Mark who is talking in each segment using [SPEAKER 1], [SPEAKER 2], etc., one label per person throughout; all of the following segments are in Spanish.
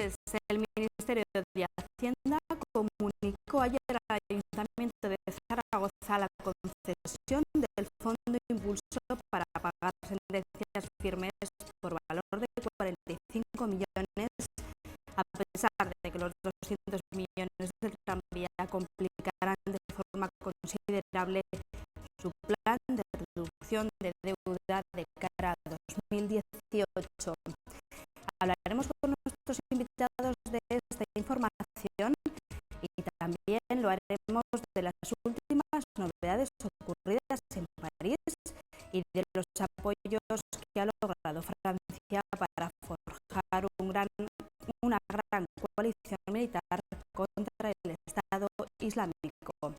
[SPEAKER 1] noches. El Ministerio de Hacienda comunicó ayer al Ayuntamiento de Zaragoza la concesión del Fondo Impulso para pagar sentencias firmes por valor de 45 millones, a pesar de que los 200 millones del tranvía complicarán de forma considerable su plan de reducción de deuda de cara a 2018. Hablaremos con nuestros invitados de esta información y también lo haremos de las últimas novedades ocurridas en París y de los apoyos que ha logrado Francia para forjar una gran coalición militar contra el Estado Islámico.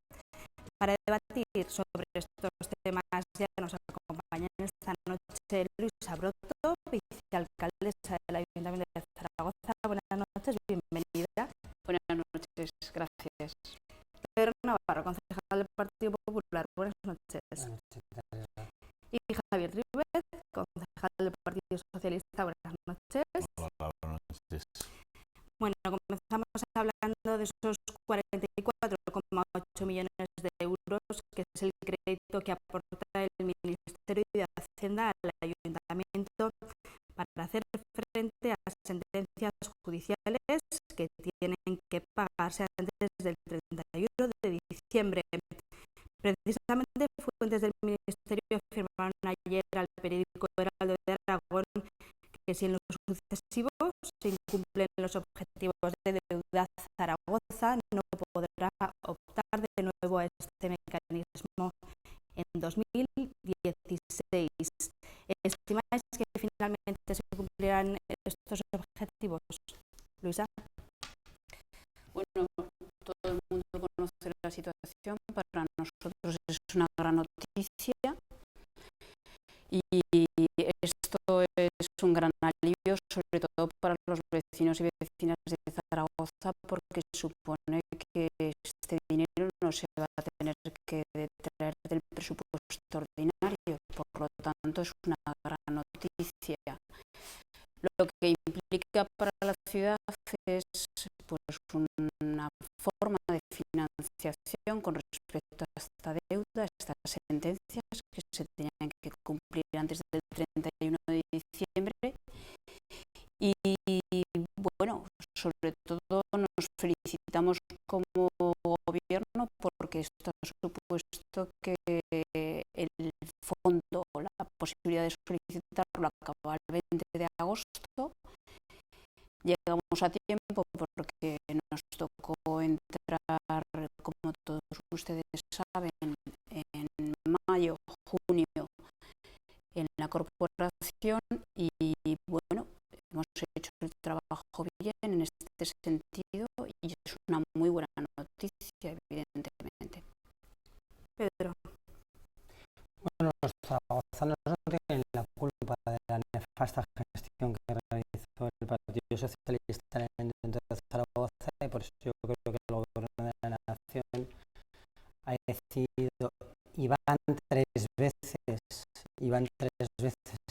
[SPEAKER 1] Para debatir sobre estos temas ya nos acompaña esta noche Luisa Broto, vicealcaldesa del Ayuntamiento de Zaragoza. Buenas noches, bienvenida.
[SPEAKER 2] Buenas noches, gracias.
[SPEAKER 1] Pedro Navarro, concejal del Partido Popular. Buenas noches. Y Javier Ribez, concejal del Partido Socialista. Buenas noches.
[SPEAKER 3] Hola, buenas noches.
[SPEAKER 1] Bueno, comenzamos hablando de esos 44,8 millones de euros, que es el crédito que aporta el Ministerio de Hacienda al Ayuntamiento para hacer frente a sentencias judiciales que tienen que pagarse antes del 31 de diciembre. Precisamente, fuentes del Ministerio afirmaron ayer al periódico Heraldo de Aragón que si en lo sucesivo se incumplen los objetivos de deuda, Zaragoza no podrá optar de nuevo a este mecanismo en 2016. ¿Estimáis que finalmente se cumplirán estos objetivos, Luisa?
[SPEAKER 2] Bueno, todo el mundo conoce la situación. Para nosotros es una gran noticia y esto es un gran alivio, sobre todo para los vecinos y vecinas de Zaragoza, porque supone que este dinero no se va a tener que detraer del presupuesto ordinario. Por lo tanto, es una gran noticia. Lo que implica para la ciudad es pues una forma de financiación con respecto a esta deuda, estas sentencias que se tenían que cumplir antes del 31 de diciembre. Y bueno, sobre todo nos felicitamos como gobierno porque esto ha supuesto que el fondo, la posibilidad de solicitarlo acaba el 20 de agosto. Llegamos a tiempo porque nos tocó entrar, como todos ustedes saben, en mayo, junio en la corporación y bueno, hemos hecho el trabajo bien en este sentido y es una muy buena noticia, evidentemente.
[SPEAKER 1] Pedro.
[SPEAKER 4] Bueno, los zaragozanos no tienen la culpa de la nefasta gestión que realizó el Partido Socialista en el Ayuntamiento de Zaragoza y por eso yo creo que el Gobierno de la Nación ha decidido y van tres veces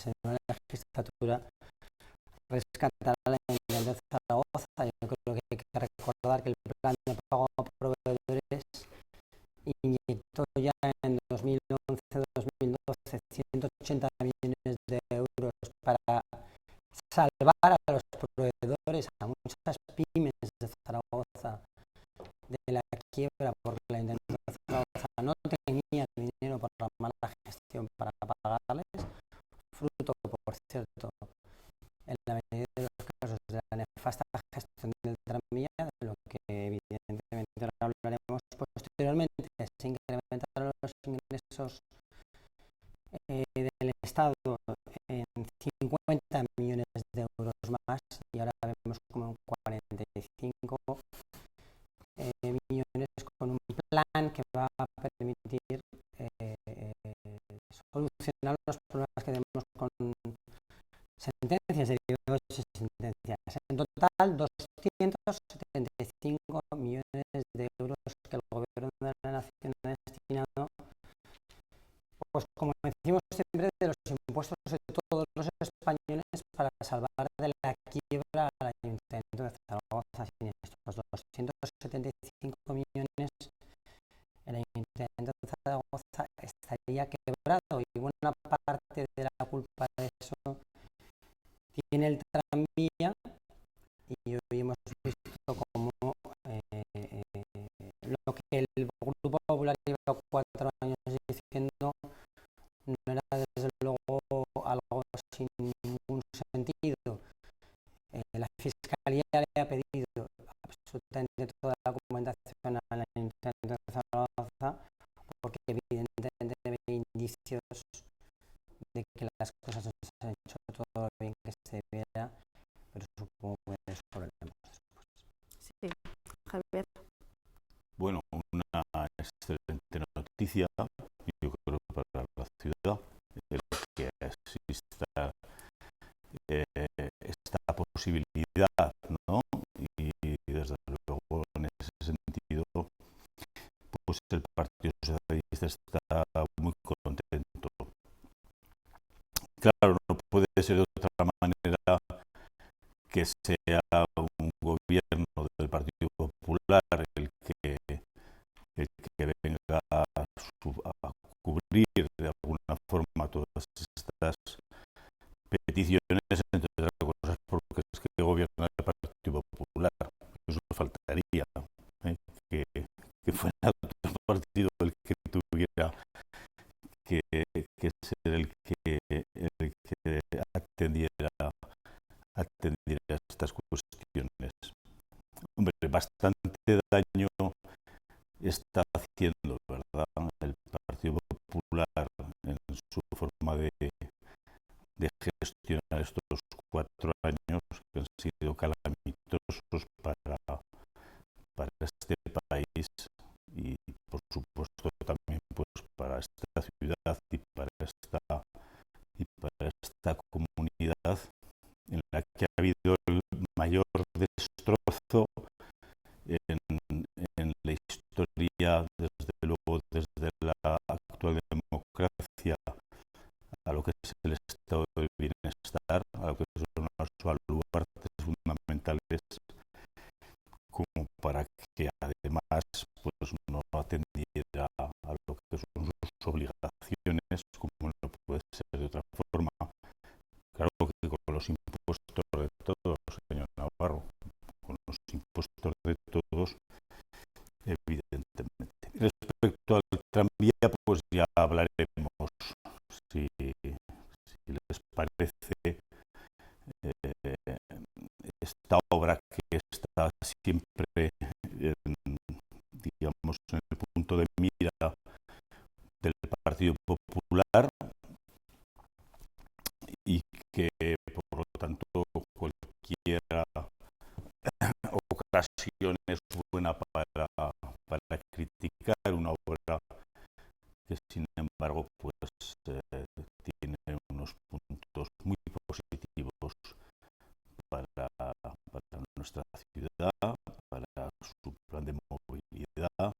[SPEAKER 4] en una legislatura rescatar a la Ayuntamiento de Zaragoza. Yo creo que hay que recordar que el plan de pago a proveedores inyectó ya en 2011-2012 180 millones de euros para salvar a los proveedores, a muchas pymes de Zaragoza de la quiebra, porque la Ayuntamiento de Zaragoza no tenía dinero por la mala gestión para pagarles, fruto, por cierto, en la mayoría de los casos de la nefasta gestión del tranvía, de lo que evidentemente ahora hablaremos posteriormente. Se incrementaron los ingresos del Estado en 50 millones de euros más y ahora vemos como 45 millones con un plan que va a permitir solucionar los problemas que tenemos con sentencias de 18 sentencias. En total, 275 millones de euros que el Gobierno de la Nación ha destinado, pues como decimos siempre, de los impuestos de todos los españoles para salvar de la quiebra al Ayuntamiento de Zaragoza. 35 millones, el Ayuntamiento de Zaragoza estaría quebrado, y buena parte de la culpa de eso tiene el tranvía. Y hoy hemos visto como lo que el Grupo Popular lleva 4 años diciendo no era desde luego algo sin ningún sentido. La Fiscalía le ha pedido absolutamente toda la documentación al Ayuntamiento de Zaragoza, porque evidentemente hay indicios de que las cosas no se han hecho todo lo bien que se debiera, pero supongo que eso lo haremos después.
[SPEAKER 1] Sí, Javier.
[SPEAKER 3] Bueno, una excelente noticia, yo creo, para la ciudad, el que exista esta posibilidad, ¿no? Y desde luego, en ese sentido, pues el Partido Socialista está muy contento. Claro, no puede ser de otra manera que sea un gobierno del Partido Popular el que venga a cubrir de alguna forma todas estas peticiones, entre otras cosas, porque es que gobierna el Partido Popular. Eso faltaría, que fuera otro partido el que tuviera que ser el que atendiera estas cuestiones. Hombre, bastante daño está haciendo, ¿verdad?, el Partido Popular en su forma de gestionar estos 4 años que han sido calamitosos para este país y, por supuesto, también pues para esta ciudad y para esta comunidad en la que ha habido el mayor destrozo en la historia, desde luego, desde la actual democracia a lo que es el estado del bienestar, a lo que son los baluartes fundamentales, como para que además pues no atendiera a lo que son sus obligaciones, como no puede ser de otra forma. Claro que con los impuestos de todos, señor Navarro, con los impuestos de todos, evidentemente. Respecto al tranvía, pues ya hablaremos, si les parece, esta obra que está siempre, digamos, en el punto de mira del Partido Popular, y que, por lo tanto, cualquier ocasión es buena para criticar una obra que, sin embargo, pues tiene unos puntos muy positivos para nuestra ciudad, para su plan de movilidad,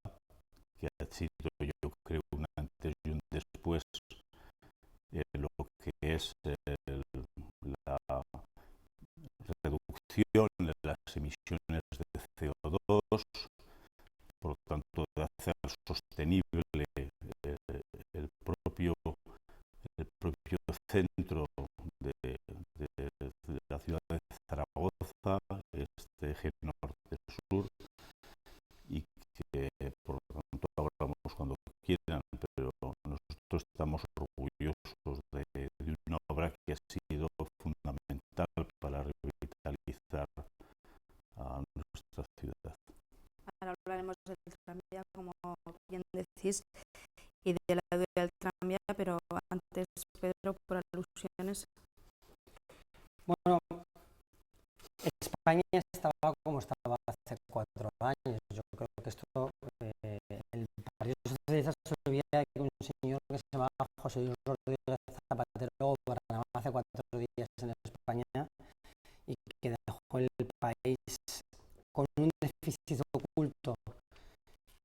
[SPEAKER 3] que ha sido, yo creo, un antes y un después en lo que es la reducción de las emisiones de CO2, por lo tanto, de hacer sostenible el propio centro de la ciudad de Zaragoza, este eje norte-sur, y que, por lo tanto, hablamos cuando quieran, pero nosotros estamos orgullosos de una obra que ha sido fundamental para revitalizar a nuestra ciudad.
[SPEAKER 1] Ahora hablaremos del tranvía, como bien decís, y de la deuda del tranvía, pero antes, Pedro, por alusiones.
[SPEAKER 4] Bueno, España estaba como estaba hace 4 años. Yo creo que esto, el Partido Socialista se olvida que un señor que se llamaba José Luis Rodríguez Zapatero gobernaba hace 4 días en España y que dejó el país con un déficit oculto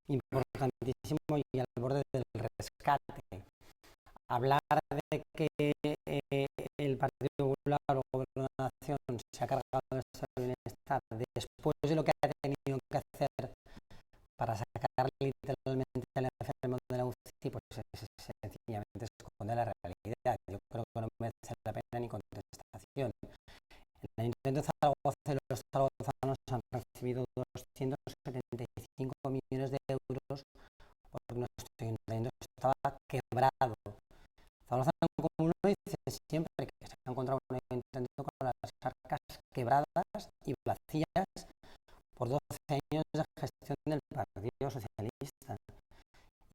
[SPEAKER 4] importantísimo y al borde del rescate. Hablar de que el Partido Popular o el Gobierno de la Nación se ha cargado de este bienestar después de lo que ha tenido que hacer literalmente al enfermo de la UCI, pues sencillamente esconde la realidad. Yo creo que no merece la pena ni contestación. En el Ayuntamiento de Zaragoza, los zaragozanos han recibido 275 millones de euros porque nuestro ayuntamiento estaba quebrado. Zaragoza como uno dice siempre que se ha encontrado un ayuntamiento con las arcas quebradas y vacías por 12 años de gestión del Partido Socialista.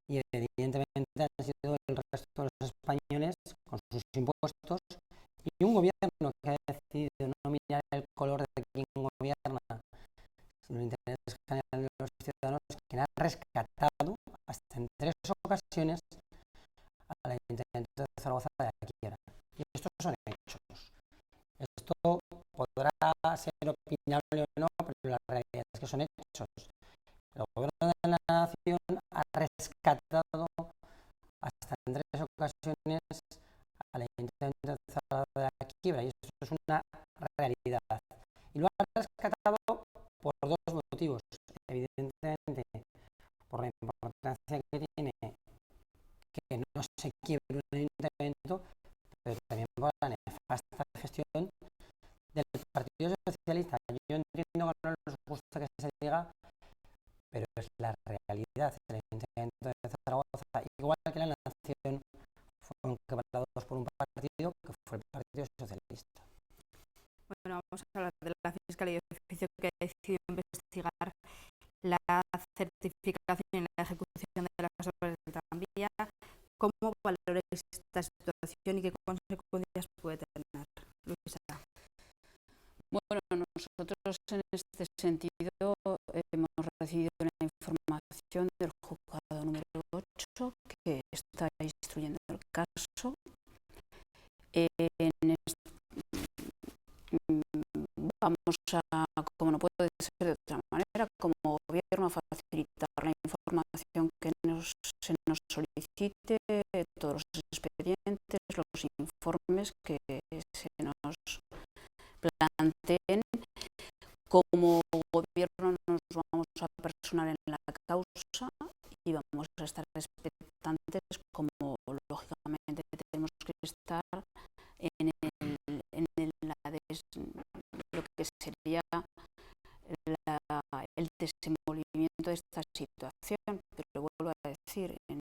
[SPEAKER 4] Y evidentemente han sido el resto de los españoles con sus impuestos y un gobierno que ha decidido no mirar el color de quien gobierna, sino el interés general de los ciudadanos, quien ha rescatado hasta en 3 ocasiones al Ayuntamiento de Zaragoza de la quiebra. Y estos son hechos. Esto podrá ser opinable o no, pero la realidad es que son hechos. El gobierno de la nación ha rescatado hasta en 3 ocasiones al Ayuntamiento de Zaragoza de la quiebra, y esto es una realidad. Y lo ha rescatado por 2 motivos. Evidentemente, por la importancia que tiene que no se quiebre un ayuntamiento, pero también por la nefasta gestión del Partido Socialista. Yo entiendo que no nos gusta que se diga, pero es la realidad. El Ayuntamiento de Zaragoza, igual que la nación, fueron quebrados por un partido que fue el Partido Socialista.
[SPEAKER 1] Bueno, vamos a hablar de la Fiscalía de Oficio, que ha decidido investigar la certificación y la ejecución de las obras del tranvía. ¿Cómo valora esta situación y qué consecuencias puede tener, Luisa?
[SPEAKER 2] Bueno, nosotros en este sentido hemos recibido una información del juzgado número 8 que está instruyendo el caso. Vamos a, como no puede ser de otra manera, como gobierno, a facilitar la información que se nos solicite, todos los expedientes, los informes que se nos planteen. Como gobierno nos vamos a personar en la causa y vamos a estar expectantes, como lógicamente tenemos que estar en lo que sería el desenvolvimiento de esta situación. Pero vuelvo a decir, en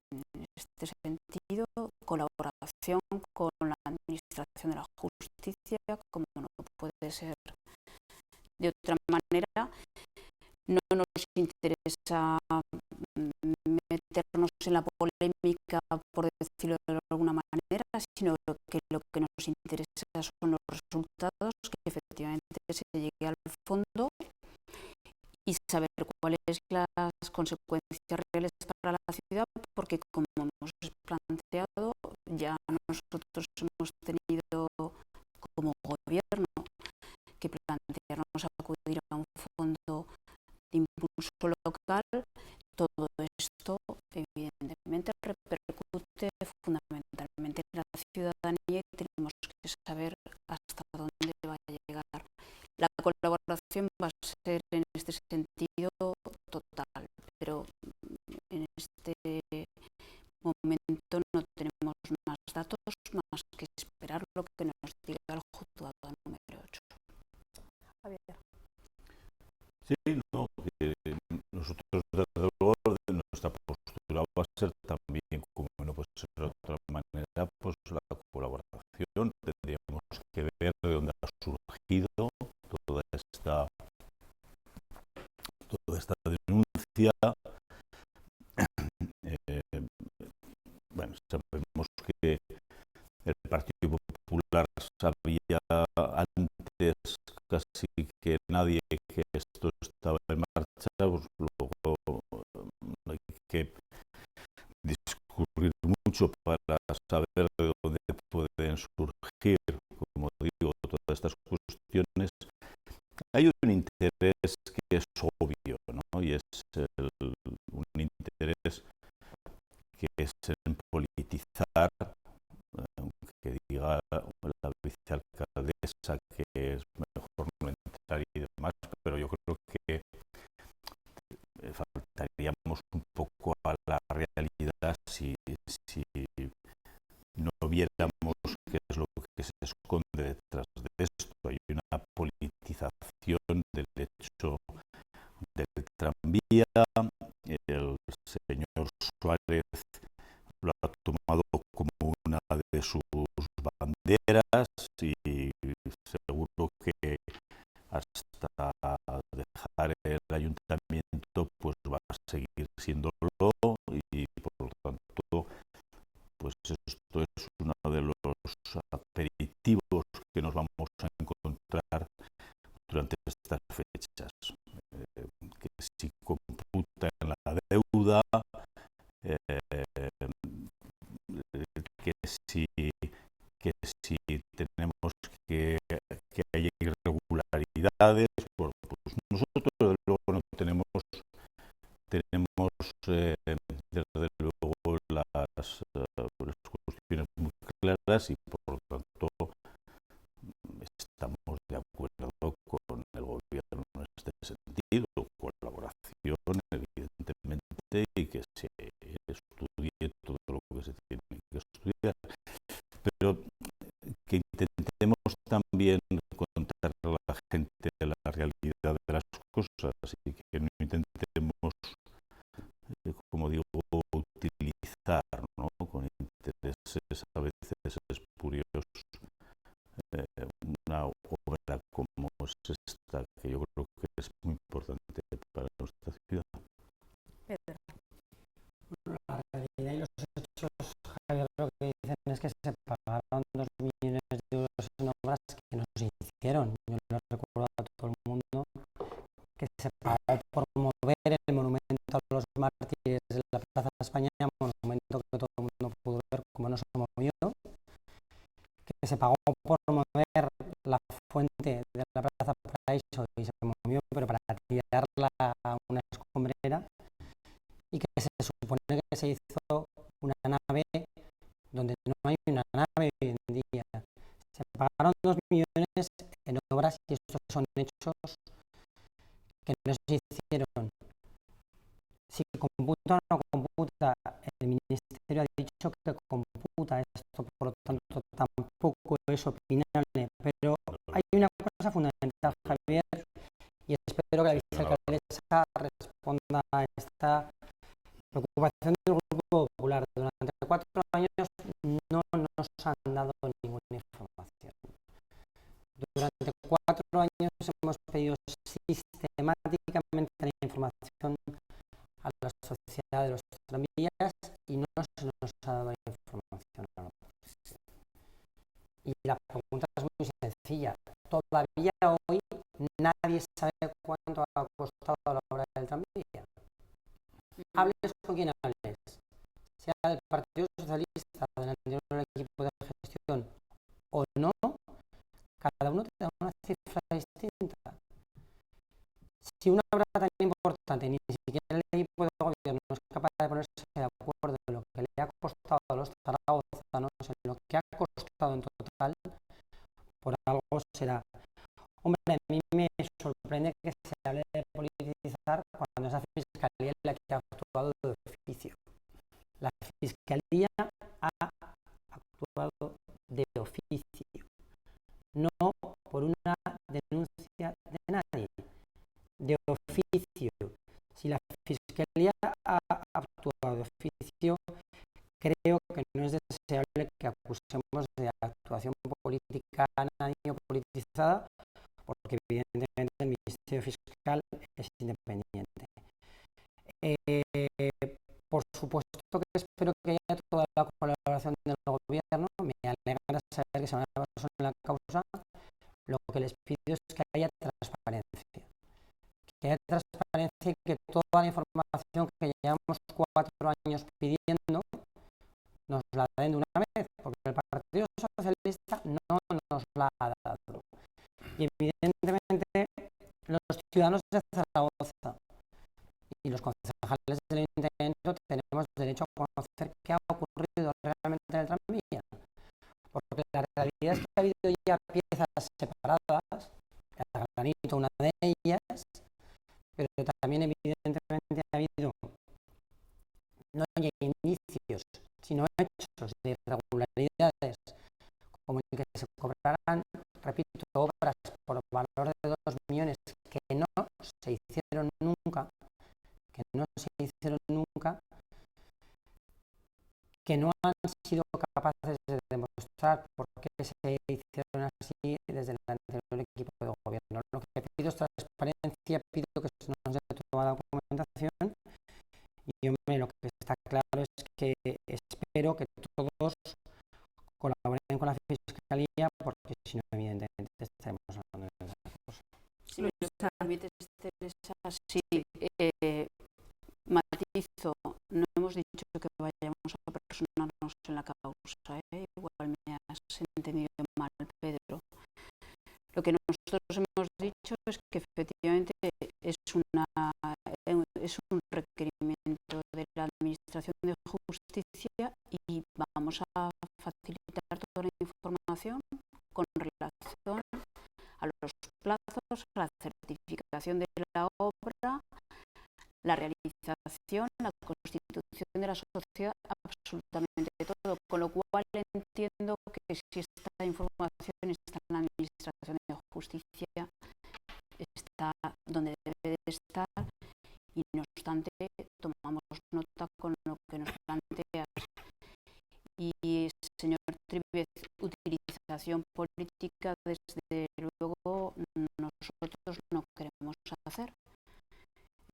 [SPEAKER 2] este sentido, colaboración con la Administración de la Justicia, como no puede ser de otra manera. No nos interesa meternos en la polémica, por decirlo de alguna manera, sino que lo que nos interesa son los resultados, que efectivamente se llegue al fondo y saber cuáles son las consecuencias reales para la ciudad, porque como hemos planteado, ya nosotros hemos tenido como gobierno que plantearnos acudir a un fondo de impulso local. Todo esto evidentemente repercute fundamentalmente en la ciudadanía y tenemos que saber hasta dónde va a llegar. La colaboración va a ser en este sentido total, pero en este momento no tenemos más datos más que esperar lo que nos diga el juzgado número 8. Javier.
[SPEAKER 3] Sí, no, que nosotros desde luego nuestra postura va a ser también, como no puede ser de otra manera, pues la colaboración. Tendríamos que ver de dónde ha surgido toda esta denuncia. Bueno, sabemos que el Partido Popular sabía antes casi que nadie que esto estaba en marcha, pues luego hay que discurrir mucho para saber de dónde pueden surgir, como digo, todas estas cuestiones. Hay un interés que es obvio, ¿no? Y es un interés que es en politizar, aunque diga la vicealcaldesa que es mejor no entrar y demás, pero yo creo que faltaríamos un poco si no viéramos qué es lo que se esconde detrás de esto. Hay una politización del hecho del tranvía. El señor Suárez lo ha tomado como una de sus banderas y seguro que hasta dejar el ayuntamiento pues va a seguir siéndolo, y por lo tanto pues esto es uno de los aperitivos que nos vamos a encontrar durante estas fechas, que si computa en la deuda, que si tenemos que hay irregularidades, bueno, pues nosotros desde luego no tenemos desde luego las cuestiones muy claras, y por lo tanto estamos de acuerdo con el gobierno en este sentido, colaboración evidentemente, y que se estudie todo lo que se tiene que estudiar, pero que intentemos también contar a la gente la realidad de las cosas, y que no intentemos, como digo, utilizar, ¿no?, con intereses a veces espurios, una obra como es esta, que yo creo que es muy importante para nuestra ciudad.
[SPEAKER 1] Pedro.
[SPEAKER 4] La realidad y los hechos, Javier, lo que dicen es que se pagaron 2 millones de euros en obras que no se hicieron. Yo les recuerdo a todo el mundo que se pagó por mover el monumento a los mártires de la Plaza de España, un monumento que todo el mundo pudo ver cómo no se movió, que se pagó por mover la fuente de la Plaza Paraíso y se movió, pero para tirarla a una escombrera, y que se supone que se hizo una nave donde no hay una nave hoy en día. Se pagaron 2 millones en obras y estos son hechos que no se hicieron. Si computa o no computa, el Ministerio ha dicho que computa esto, por lo tanto tampoco es opinable, pero hay una cosa fundamental, Javier, y espero que la vicealcaldesa responda a esta preocupación del Grupo Popular. Durante 4 años no nos han dado ninguna información. Durante 4 años hemos pedido sistemáticamente la información a la sociedad de los tranvías y no se nos ha dado información a la oposición. Y la pregunta es muy sencilla. Todavía hoy nadie sabe cuánto ha costado la obra del tranvía. Hables con quien hables, sea del Partido Socialista, del anterior equipo de gestión o no, cada uno te da una cifra distinta. Si una obra tan importante, ni siquiera el equipo de gobierno es capaz de ponerse de acuerdo en lo que le ha costado a los zaragozanos, en lo que ha costado en total, por algo será. Hombre, a mí me sorprende que se hable de politizar cuando esa fiscalía es la que ha actuado de oficio. La fiscalía ha actuado de oficio, no por una denuncia de nadie, de oficio. Si la fiscalía ha actuado de oficio, creo que no es deseable que acusemos de actuación política o politizada, porque evidentemente el Ministerio Fiscal es independiente. Por supuesto que espero que haya toda la colaboración del gobierno. Me alegra saber que se van a basar en la causa. Lo que les pido es que haya transparencia. Que haya transparencia y que toda la información que llevamos 4 años pidiendo nos la den de una vez, porque el Partido Socialista no nos la ha dado. Y evidentemente los ciudadanos de Zaragoza y los concejales del Ayuntamiento tenemos derecho a conocer qué ha ocurrido realmente en el tranvía, porque la realidad es que ha habido ya piezas separadas, el granito una de ellas, pero también evidentemente ha habido, no hay indicios, sino hechos de irregularidades, como el que se cobrarán, repito, obras por valor de 2 millones que no se hicieron nunca, que no han sido capaces de demostrar por qué se hicieron así desde el anterior equipo de gobierno. Lo que pido es transparencia, pido que se nos dé toda la documentación y lo que está claro es que espero que todos colaboren con la Fiscalía, porque si no, evidentemente estaremos hablando de esas cosas.
[SPEAKER 2] Si me permites, Teresa, sí, matizo, no hemos dicho que vayamos a personarnos en la causa, igual me has entendido mal, Pedro. Lo que nosotros hemos dicho es que efectivamente es un requerimiento de la Administración de Justicia y vamos a facilitar toda la información con relación a los plazos, a la certificación de la obra, la realización, la constitución de la sociedad, absolutamente todo, con lo cual entiendo que si esta información está en la Administración de Justicia, está donde debe de estar y no obstante tomamos nota con lo que nos planteas. Y, señor Trívez, utilización política, desde luego, nosotros no queremos hacer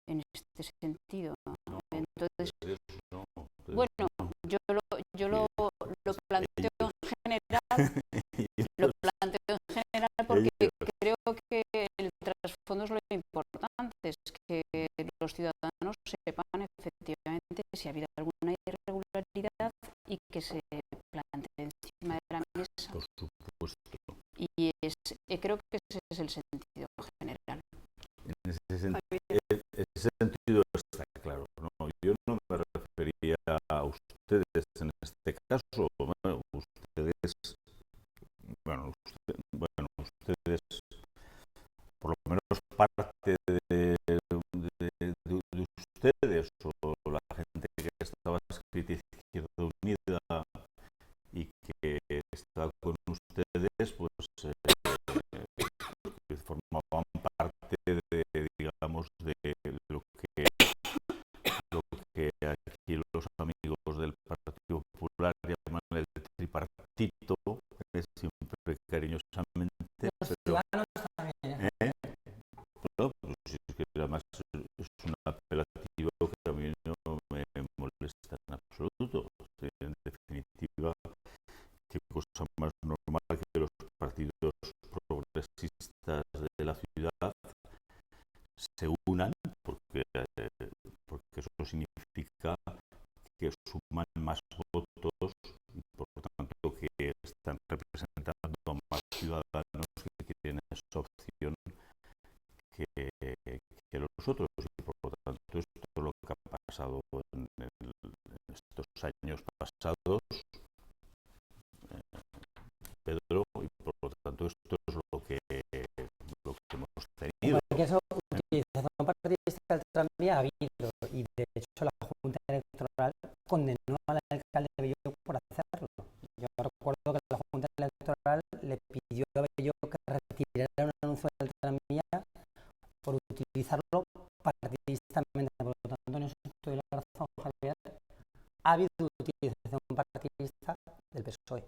[SPEAKER 2] en este sentido. Entonces, bueno, yo lo planteo en general, porque creo que el trasfondo es lo importante, es que los ciudadanos sepan efectivamente si ha habido alguna irregularidad y que se plantee encima de la mesa.
[SPEAKER 3] Por supuesto.
[SPEAKER 2] Y creo que ese es el sentido general.
[SPEAKER 3] En ese sentido está claro, ¿no? Yo no me refería a ustedes en este caso. Ustedes, por lo menos parte de ustedes o la gente que estaba escrita Izquierda Unida y que está con ustedes, pues formaban parte de, digamos, de lo que aquí los amigos del Partido Popular llaman el tripartito, siempre cariñosamente.
[SPEAKER 4] Los ciudadanos también.
[SPEAKER 3] Bueno, pues es que además es un apelativo que a mí no me molesta en absoluto. En definitiva, qué cosa más normal que los partidos progresistas de la ciudad se unan, porque eso significa que suman más votos y por lo tanto que están representando a más ciudadanos que tienen esa opción que los otros, y por lo tanto esto es lo que ha pasado en estos años pasados, Pedro, y por lo tanto esto es lo que hemos tenido.
[SPEAKER 4] Porque eso, utilización partidista del tranvía ha habido, y de hecho la Junta Electoral condenó al alcalde de Bello por hacerlo. Yo recuerdo que la Junta Electoral le pidió a Bello que retirara un anuncio del tranvía por utilizarlo partidistamente. Por lo tanto, en eso estoy la razón, Javier. Ha habido utilización partidista del PSOE.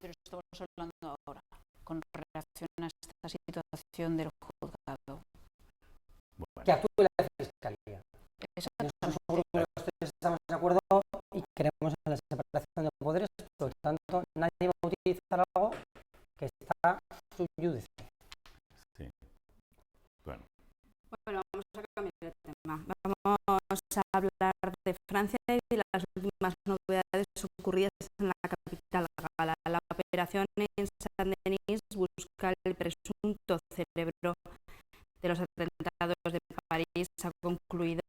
[SPEAKER 2] Pero estamos hablando ahora con relación a esta situación del juzgado.
[SPEAKER 3] Bueno.
[SPEAKER 4] Que actúe la Fiscalía. Nosotros estamos de acuerdo y creemos en la separación de poderes, por lo tanto, nadie va a utilizar algo que está sub judice.
[SPEAKER 3] Sí. Bueno,
[SPEAKER 1] vamos a cambiar de tema. Vamos a hablar de Francia y de las últimas novedades ocurridas en la capital gala. La operación en Saint-Denis busca el presunto cerebro de los atentados de París. Ha concluido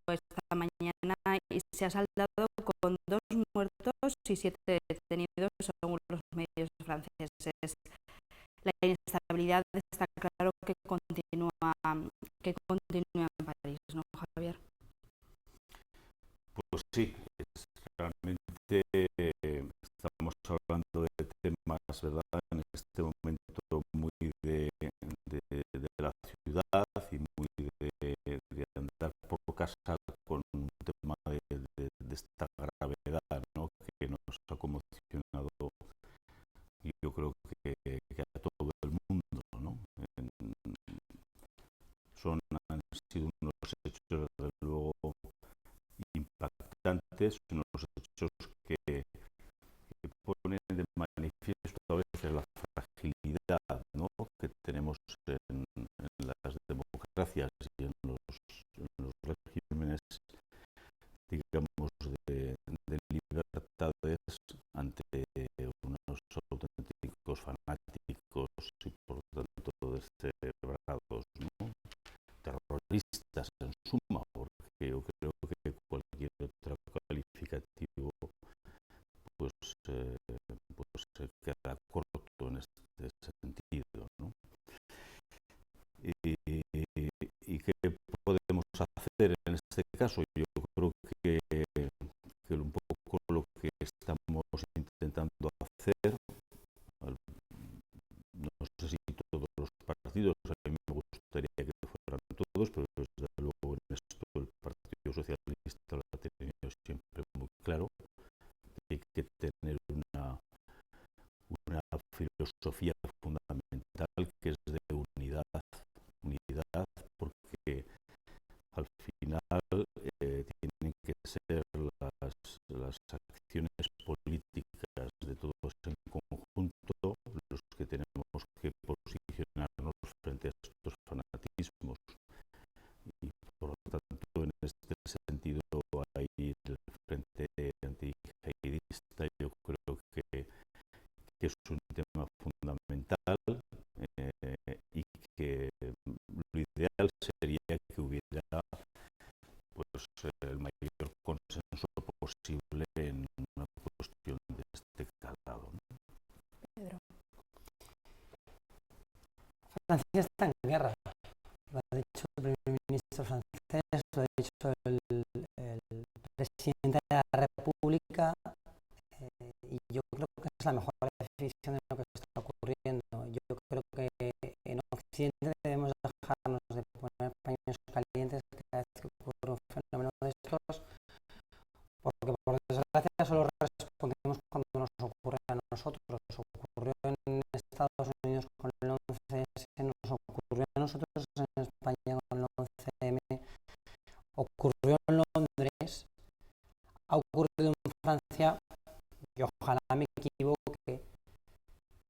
[SPEAKER 1] esta mañana y se ha saldado con 2 muertos y 7 detenidos, según los medios franceses. La inestabilidad está claro que continúa en París, ¿no, Javier?
[SPEAKER 3] pues sí, es realmente ¿verdad? En este momento muy de la ciudad y muy de andar por casa con un tema de esta gravedad, ¿no? Que nos ha conmocionado, yo creo que a todo el mundo, ¿no? Han sido unos hechos, desde luego, impactantes, unos hechos que ponen de manifiesto a veces la fragilidad, ¿no? Que tenemos en las democracias y en los regímenes, digamos, de libertades ante unos auténticos fanáticos y por tanto descerebrados, ¿no? Terroristas en suma, porque yo creo que cualquier otro calificativo pues se queda corto en este sentido, ¿no? ¿Y qué podemos hacer en este caso? Yo creo que un poco lo que estamos intentando hacer, no sé si todos los partidos, a mí me gustaría que fueran todos, pero desde luego en esto el Partido Socialista lo ha tenido siempre muy claro, hay que tener una filosofía fundamental que es de unidad, porque al final tienen que ser las acciones políticas de todos en conjunto los que tenemos que posicionarnos frente a estos fanatismos. Y por lo tanto, en este sentido, ahí el Frente Antiyihadista yo creo que es un tema fundamental y que lo ideal sería que hubiera pues el mayor consenso posible en una cuestión de este calado, ¿no?
[SPEAKER 1] Pedro.
[SPEAKER 4] Francia está en guerra, lo ha dicho el primer ministro francés, lo ha dicho el presidente de la República, y yo creo que es la mejor definición de lo que está ocurriendo. Yo creo que en Occidente debemos dejarnos de poner paños calientes cada vez que ocurre un fenómeno de estos, porque por desgracia solo respondemos cuando nos ocurre a nosotros. Ocurrió en Estados Unidos con el 11S, nos ocurrió a nosotros en España con el 11M, ocurrió en Londres, ha ocurrido en Francia, y ojalá me equivoque,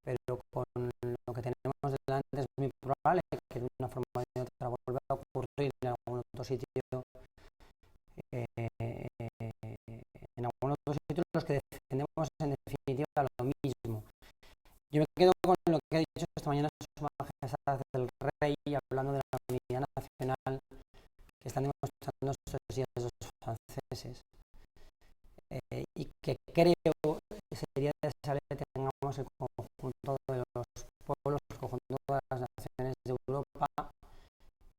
[SPEAKER 4] pero con lo que tenemos delante es muy probable que de una forma u otra vuelva a ocurrir en algún otro sitio, en algún otro sitio en los que defendemos en definitiva lo mismo. Yo me quedo con lo que ha dicho esta mañana Su Majestad el Rey, hablando de la unidad nacional que están demostrando estos días los franceses, y que creo que sería deseable que tengamos el conjunto de los pueblos, el conjunto de las naciones de Europa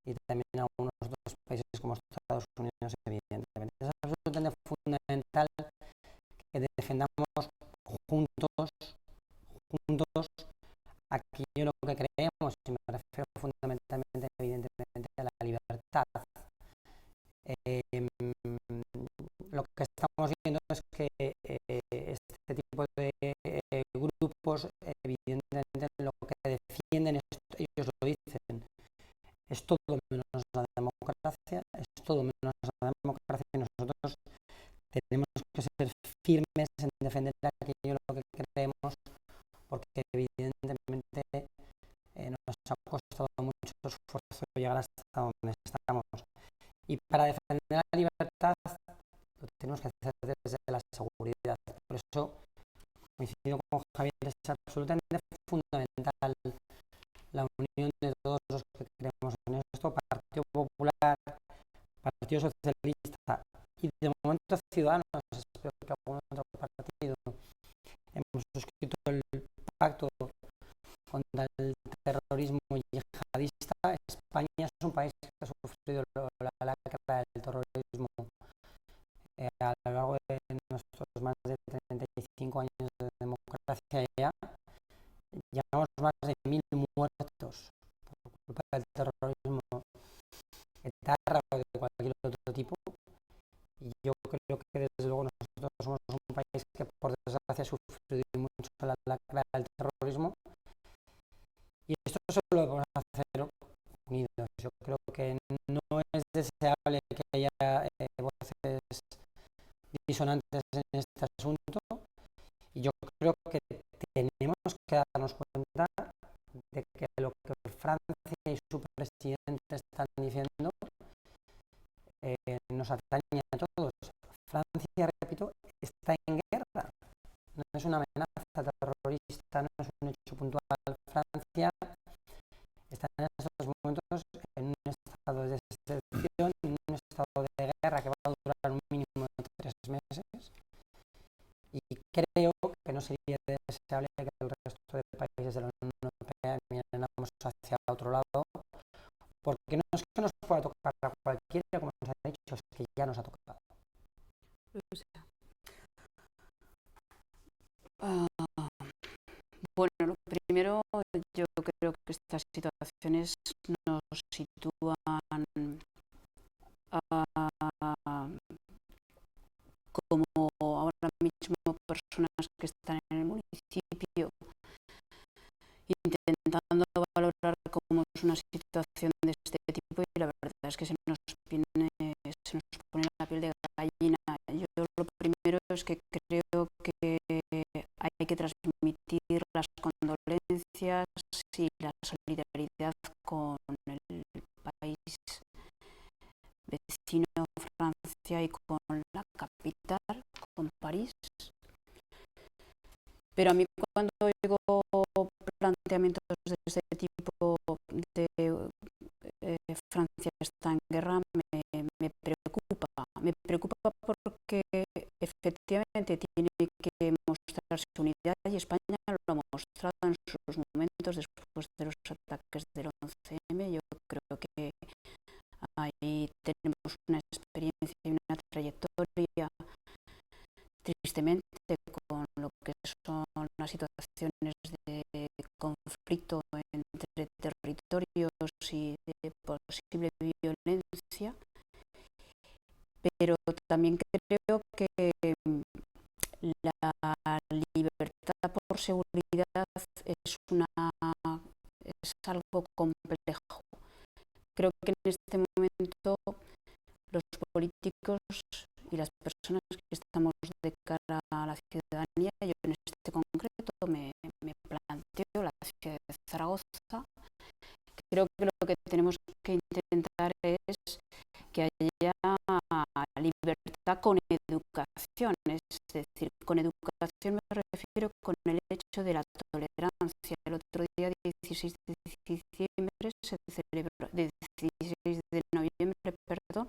[SPEAKER 4] y también algunos otros países como Estados Unidos, evidentemente. Es absolutamente fundamental que defendamos juntos aquello en lo que creemos, y me refiero fundamentalmente, evidentemente, a la libertad. Lo que estamos viendo es que este tipo de grupos, evidentemente, lo que defienden, ellos lo dicen, es todo menos la democracia, es todo menos la democracia, y nosotros tenemos que ser firmes en defender aquello en lo que creemos, porque evidentemente nos ha costado mucho esfuerzo llegar hasta donde estamos. Y para defender la libertad lo tenemos que hacer desde la seguridad. Por eso coincido con Javier, es absolutamente fundamental la unión de todos los que creemos en esto, Partido Popular, Partido Socialista y de momento Ciudadanos. Espero que algún otro partido hemos suscrito el pacto contra el terrorismo yihadista. España es un país que ha sufrido la lacra del terrorismo a lo largo de nuestros más de 35 años de democracia ya, de 1000 muertos por culpa del terrorismo etarra o de cualquier otro tipo. Y yo creo que desde luego nosotros somos un país que por desgracia ha sufrido mucho la lacra del terrorismo, y esto solo lo podemos hacer unidos. Yo creo que no es deseable que haya voces disonantes en este asunto, y yo creo que tenemos que darnos cuenta de que lo que Francia y su presidente están diciendo nos atañe a todos. Francia, repito, está en guerra, no es una amenaza terrorista, no es un hecho puntual. Francia está en estos momentos en un estado de excepción, en un estado de guerra que va a durar un mínimo de 3 meses, y creo que no sería deseable que el resto de países de la Unión Europea miráramos hacia otro lado, porque no es que nos pueda tocar a cualquiera, como nos ha dicho, es que ya nos ha tocado.
[SPEAKER 2] Bueno, lo primero, yo creo que estas situaciones nos sitúan como ahora mismo personas que están en el municipio intentando valorar cómo es una situación de este tipo, y la verdad es que se nos pone la piel de gallina. Yo lo primero es que creo que hay que transmitir las condolencias y la solidaridad con el país vecino Francia y con la capital, con París. Pero a mí, cuando oigo planteamientos de este tipo de Francia está en guerra, me preocupa porque efectivamente tiene que mostrarse unidad, y España lo ha mostrado en sus momentos después de los ataques del 11M. Yo creo que ahí tenemos una experiencia y una trayectoria, tristemente, con lo que son las situaciones de conflicto entre territorios y de posible violencia, pero también creo que la libertad por seguridad es algo complejo. Creo que en este momento los políticos y las personas que estamos de cara a la ciudadanía, yo en este concreto me planteo la ciudad de Zaragoza, creo que lo que tenemos que intentar es que haya libertad con educación, es decir, con educación me refiero con el hecho de la tolerancia. El otro día, 16 de diciembre, de 16 de noviembre, perdón,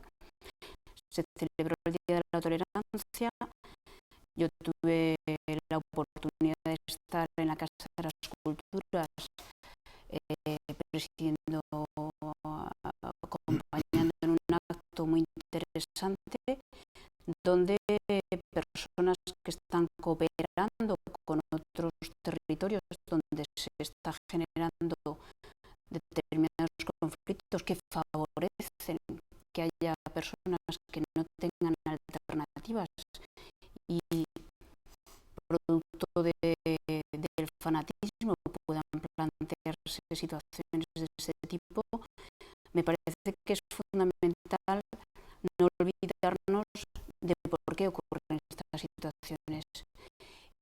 [SPEAKER 2] se celebró el Día de la Tolerancia. Yo tuve la oportunidad de estar en la Casa de las Culturas presidiendo, acompañando en un acto muy interesante, donde personas que están cooperando con otros territorios donde se está generando determinados conflictos que favorecen que haya personas que no tengan alternativas, y producto del fanatismo puedan plantearse situaciones de ese tipo. Me parece que es fundamental no olvidarnos de por qué ocurren estas situaciones,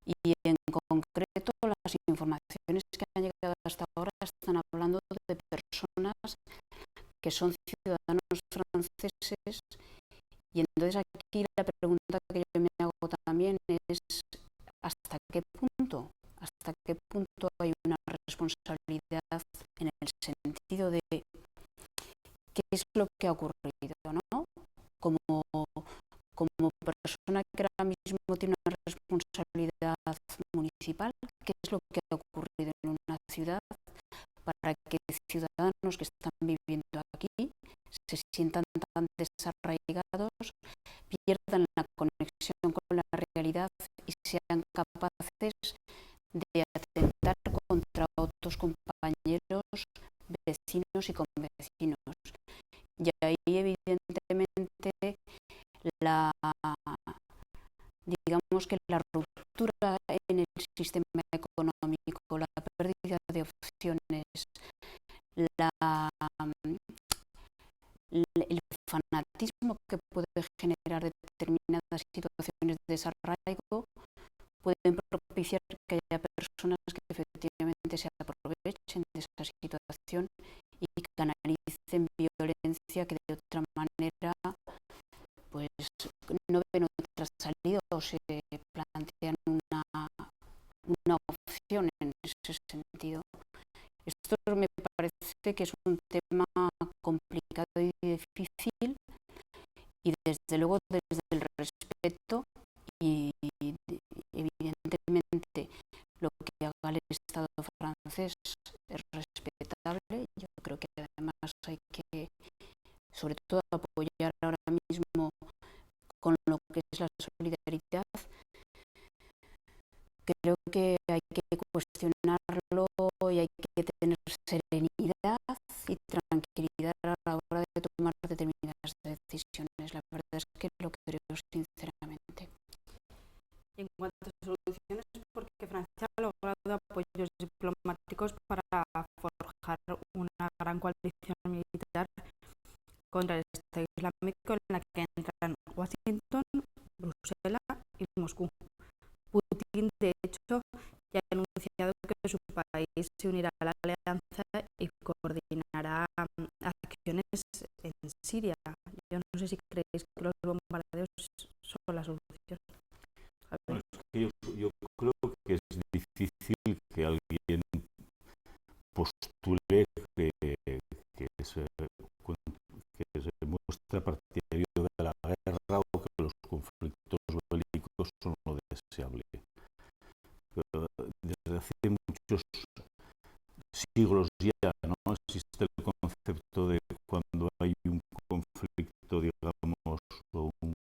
[SPEAKER 2] y en concreto las informaciones que han llegado hasta ahora están hablando de personas que son ciudadanos franceses, y entonces aquí la pregunta que yo me hago también es ¿hasta qué punto hay una responsabilidad en el sentido de qué es lo que ha ocurrido, ¿no? Como persona que ahora mismo tiene una responsabilidad municipal, ¿qué es lo que ha ocurrido en una ciudad para que ciudadanos que están viviendo aquí se sientan tan desarraigados, pierdan la conexión con la realidad y sean capaces de atentar contra otros compañeros compañeros, vecinos y convecinos. Y ahí evidentemente digamos que la ruptura en el sistema económico, la pérdida de opciones, el fanatismo que puede generar determinadas situaciones de desarraigo pueden propiciar que haya personas que efectivamente se aprovechen de esa situación y canalicen violencia que de otra manera pues no ven otra salida o se plantean una opción en ese sentido. Esto me parece que es un tema complicado y difícil, y desde luego desde el respeto y evidentemente lo que haga el Estado francés es respetable. Yo creo que además hay que sobre todo apoyar ahora mismo con lo que es la solidaridad. Creo que hay que cuestionarlo y hay que tener serenidad y tranquilidad a la hora de tomar determinadas decisiones. La verdad es que lo creo sinceramente.
[SPEAKER 1] En cuanto a soluciones, porque Francia ha logrado apoyos diplomáticos para forjar una gran coalición militar contra el Estado Islámico en la que entran Washington, Bruselas y Moscú. Putin, de hecho, ya ha anunciado que su país se unirá a la alianza y coordinará acciones en Siria. Yo no sé si creéis que los bombardeos son la solución.
[SPEAKER 3] Bueno, es que yo creo que es difícil que alguien postule que se muestre partidario de la guerra o que los conflictos bélicos son lo deseable. Pero desde hace muchos siglos ya no existe el concepto de cuando hay un conflicto, digamos, o un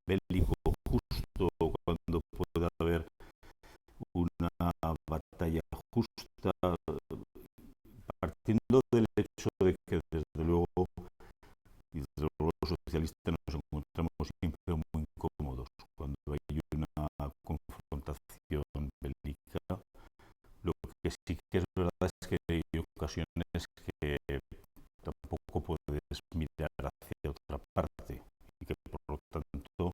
[SPEAKER 3] bélico justo, o cuando puede haber una batalla justa, partiendo del hecho de que desde luego los socialistas nos encontramos siempre muy incómodos cuando hay una confrontación bélica. Lo que sí que es verdad es que hay ocasiones que tampoco puedes mirar hacia otra parte y que por lo tanto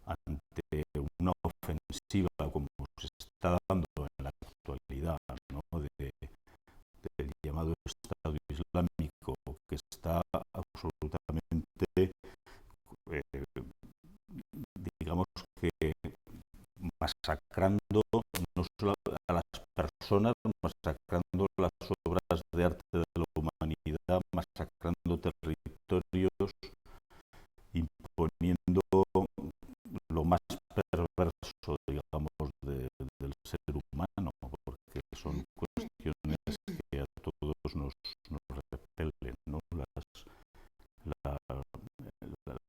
[SPEAKER 3] ante una ofensiva como se está dando en la actualidad, ¿no? del llamado Estado Islámico, que está absolutamente digamos que masacrando no solo a las personas, masacrando las obras de arte de la humanidad, masacrando territorios, imponiendo lo más perverso, digamos, del ser humano, porque son cuestiones que a todos nos repelen, ¿no?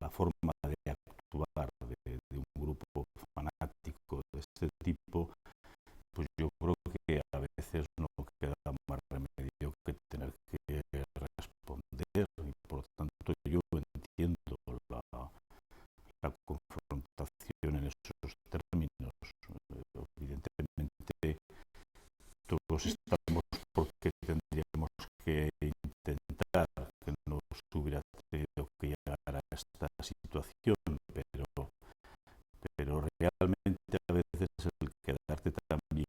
[SPEAKER 3] La forma de actuar de un grupo fanático de este tipo, pues yo creo que a veces no queda más remedio que tener que responder, y por lo tanto yo entiendo la confrontación en esos términos. Evidentemente todos estamos porque tendríamos que intentar que no se hubiera tenido que llegar a esta situación, pero realmente a veces el quedarte también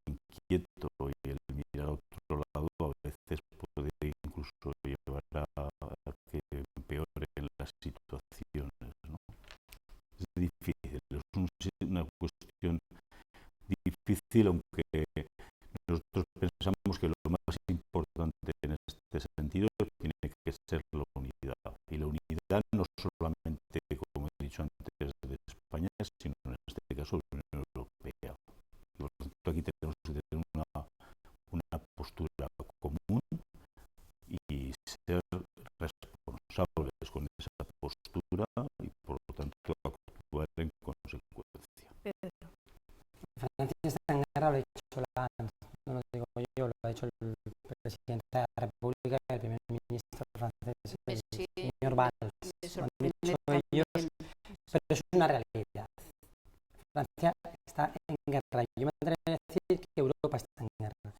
[SPEAKER 3] quieto y el mirar a otro lado a veces puede incluso llevar a que empeoren las situaciones, ¿no? Es difícil, es una cuestión difícil, aunque nosotros pensamos que lo más importante en este sentido tiene que ser la unidad. Y la unidad no solamente, como he dicho antes, de España, sino en este caso de la Unión Europea. Y por lo tanto aquí tenemos que tener una postura común y ser responsables con esa postura y por lo tanto actuar en consecuencia.
[SPEAKER 4] Francia está en guerra, lo ha dicho la, no lo digo yo, lo ha dicho el presidente de la República y el primer ministro francés, el
[SPEAKER 2] Sí,
[SPEAKER 4] señor Valls.
[SPEAKER 2] me
[SPEAKER 4] Lo han
[SPEAKER 2] sorprende
[SPEAKER 4] dicho
[SPEAKER 2] también.
[SPEAKER 4] ellos, pero es una realidad. Francia está en guerra. Yo me atrevería a decir que Europa está en guerra.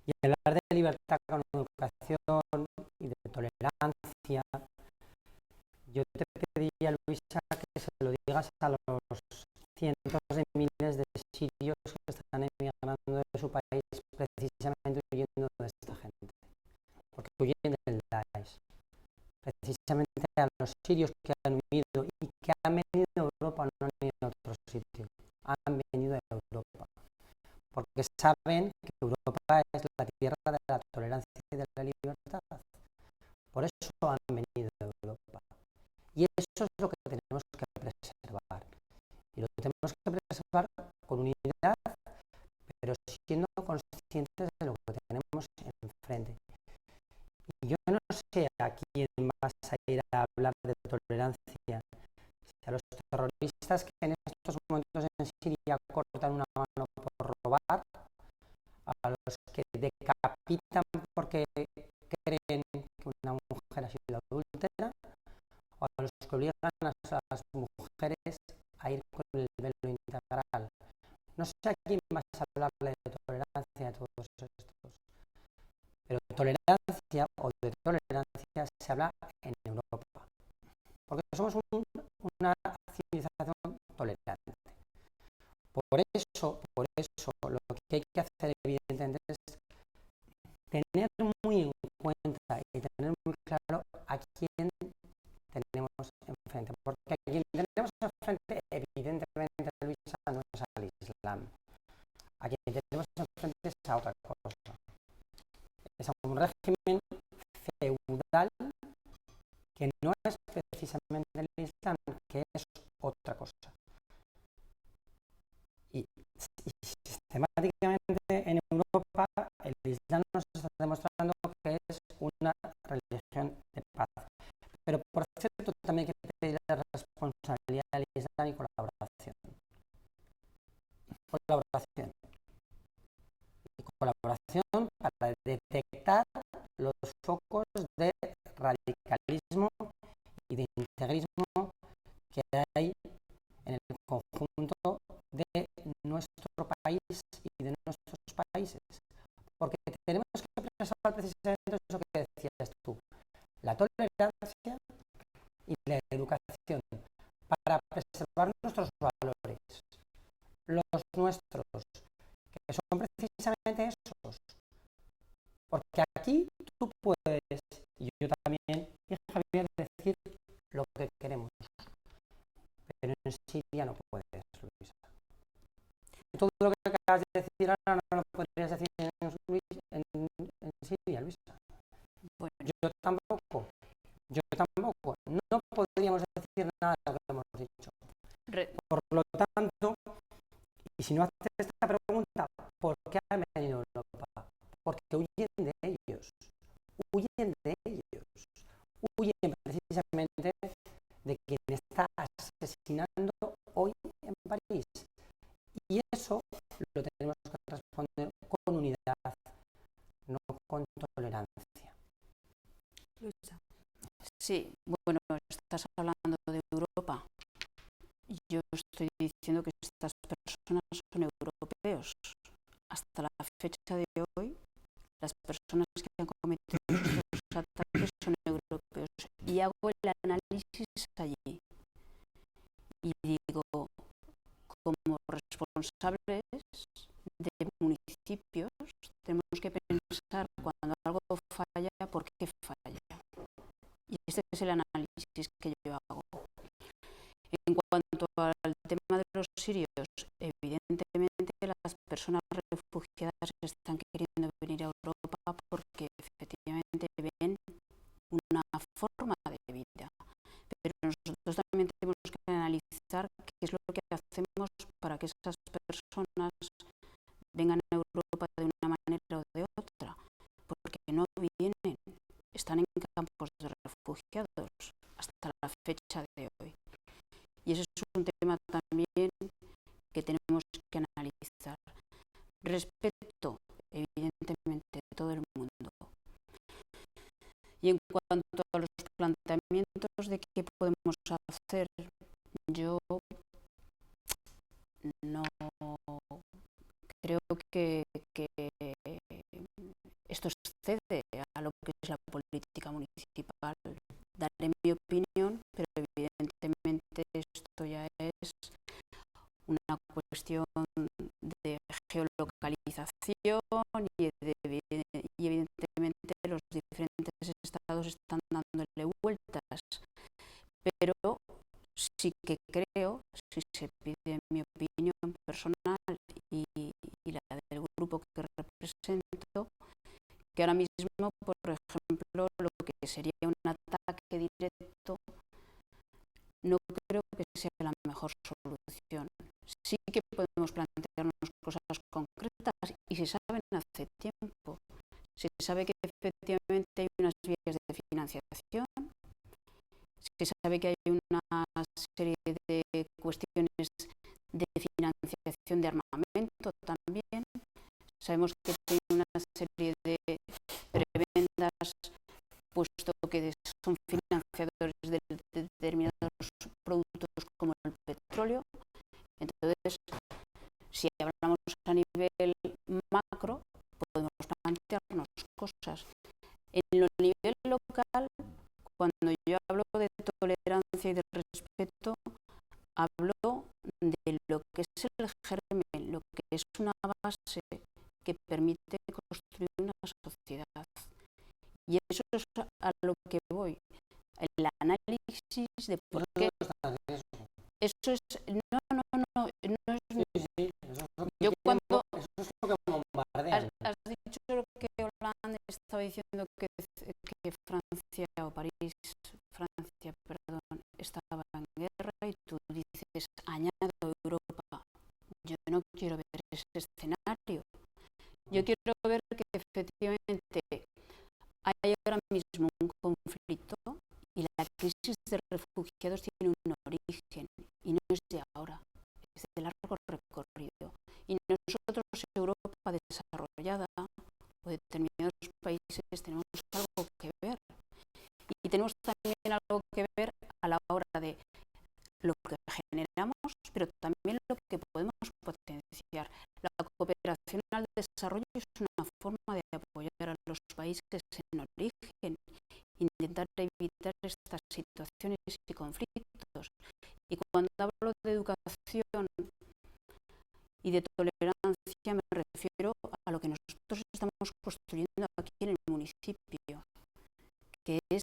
[SPEAKER 4] Y hablar de libertad con educación y de tolerancia, yo te pediría, Luisa, que se lo digas a los cientos de miles de sirios que están emigrando de su país precisamente huyendo de esta gente, porque huyen del Daesh. Precisamente a los sirios que han huido y que han venido a Europa, no han ido a otro sitio, han venido a Europa, porque saben que Europa es la tierra de la tolerancia y de la libertad. Por eso han venido a Europa. Y eso es lo que tenemos que preservar. Y lo tenemos que preservar con unidad, pero siendo conscientes de lo que tenemos enfrente. Y yo no sé a quién vas a ir a hablar de tolerancia. Si a los terroristas que en estos momentos en Siria cortan una mano por robar, a los que decapitan porque creen que una mujer ha sido adúltera, o a los que obligan a las mujeres a ir con el velo integral. No sé a quién vas a hablarle de tolerancia a todos estos, pero tolerancia o de tolerancia se habla en Europa, porque somos una civilización tolerante. Por eso, lo que hay que hacer evidentemente es tener muy en cuenta y tener muy claro a quién tenemos enfrente, porque a quien tenemos enfrente evidentemente, Luisa, no es al Islam, a quien tenemos enfrente es a otra cosa, es a un régimen feudal que no es precisamente el Islam, que es otra cosa. Y sistemáticamente en Europa el Islam nos está demostrando que es una religión de paz. Pero por cierto, también hay que pedir responsabilidad al Islam y colaboración. Y colaboración para detectar los focos de radicalismo y de integrismo que hay en el conjunto de nuestro país y de nuestros países, porque tenemos que preservar precisamente eso que decías tú, la tolerancia y la educación, para preservar nuestros valores, los nuestros, que son precisamente esos, porque aquí tú puedes, y yo también, y Javier, decir lo que queremos, pero en Siria no puedes, Luisa. Todo lo que acabas de decir ahora no lo podrías decir en Siria, Luisa.
[SPEAKER 2] Bueno,
[SPEAKER 4] Yo tampoco. No podríamos decir nada de lo que hemos dicho. Por lo tanto, y si no haces esta pregunta, ¿por qué han venido a Europa? Porque huyen de ellos. Huyen precisamente de quien está asesinando hoy en París. Y eso lo tenemos que responder con unidad, no con tolerancia.
[SPEAKER 1] Luisa.
[SPEAKER 2] sí, bueno, estás hablando de Europa. Yo estoy diciendo que estas personas son europeos. Hasta la fecha de hoy, las personas que han cometido estos ataques son europeos. Y hago el análisis allí. Y digo, como responsables de municipios, tenemos que pensar cuando algo falla, ¿por qué falla? Y este es el análisis que yo hago. En cuanto al tema de los sirios, evidentemente las personas refugiadas están queriendo venir a Europa porque efectivamente ven una forma de vida. Pero nosotros también tenemos que analizar qué es lo que hacemos para que esas personas vengan a Europa de una manera o de otra, porque no vienen, están en campos de refugiados hasta la fecha de hoy. Y ese es un tema también que tenemos que analizar. Respeto, evidentemente, todo el mundo Y en cuanto a los planteamientos de qué podemos hacer, yo no creo que esto excede a lo que es la política municipal. Daré mi opinión, pero evidentemente esto ya es una cuestión de geolocalización y evidentemente los diferentes estados están dándole vueltas. Pero sí que creo, si se pide mi opinión personal y la del grupo que represento, que ahora mismo, por ejemplo, lo que sería un ataque directo, no creo que sea la mejor solución. Sí que podemos plantearnos cosas concretas y se saben hace tiempo. Se sabe que efectivamente hay unas vías de financiación, se sabe que hay una serie de cuestiones de financiación de armamento también. Sabemos que tiene una serie de prebendas, puesto que son financiadores de determinados productos como el petróleo. Entonces, si hablamos a nivel macro, podemos plantearnos cosas. En lo nivel local, cuando yo hablo de tolerancia y de respeto, hablo de lo que es el germen, lo que es una base que permite construir una sociedad. Y eso es a lo que voy. El análisis de por qué. Eso es. No es. Yo cuando. Has dicho que Hollande estaba diciendo que Francia o París, Francia, perdón, estaba en guerra y tú dices, añado Europa. Yo no quiero ver ese escenario. Yo quiero ver que efectivamente hay ahora mismo un conflicto y la crisis de refugiados tiene un origen y no es de ahora, es de largo recorrido. Y nosotros, Europa desarrollada o determinados países, tenemos algo que ver. Y tenemos también algo que ver a la hora de lo que generamos, pero también lo que podemos potenciar. La cooperación al desarrollo es una forma de apoyar a los países en origen, intentar evitar estas situaciones y conflictos. Y cuando hablo de educación y de tolerancia, me refiero a lo que nosotros estamos construyendo aquí en el municipio, que es